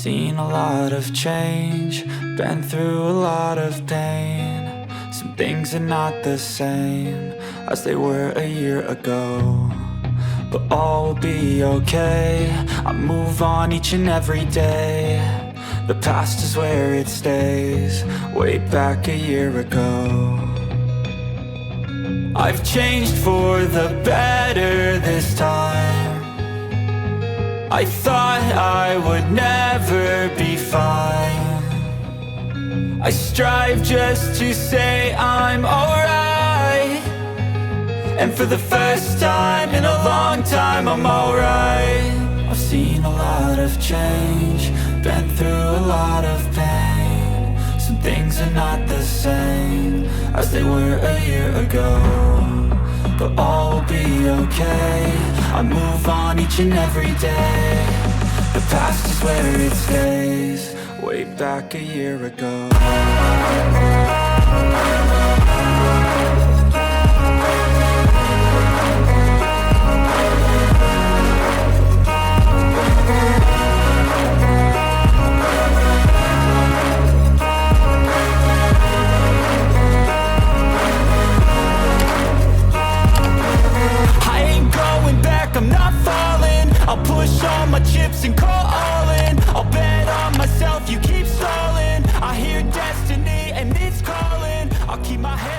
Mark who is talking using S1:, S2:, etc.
S1: seen a lot of change, been through a lot of pain. Some things are not the same as they were a year ago, but all will be okay. I move on each and every day. The past is where it stays, way back a year ago. I've changed for the better this time. I thought I would never be fine. I strive just to say I'm alright, and for the first time in a long time I'm alright. I've seen a lot of change, been through a lot of pain. Some things are not the same as they were a year ago, but all will be okay. I move on each and every day. The past is where it stays, way back a year ago. I'm not falling, I'll push all my chips and call all in. I'll bet on myself, you keep stalling. I hear destiny and it's calling. I'll keep my head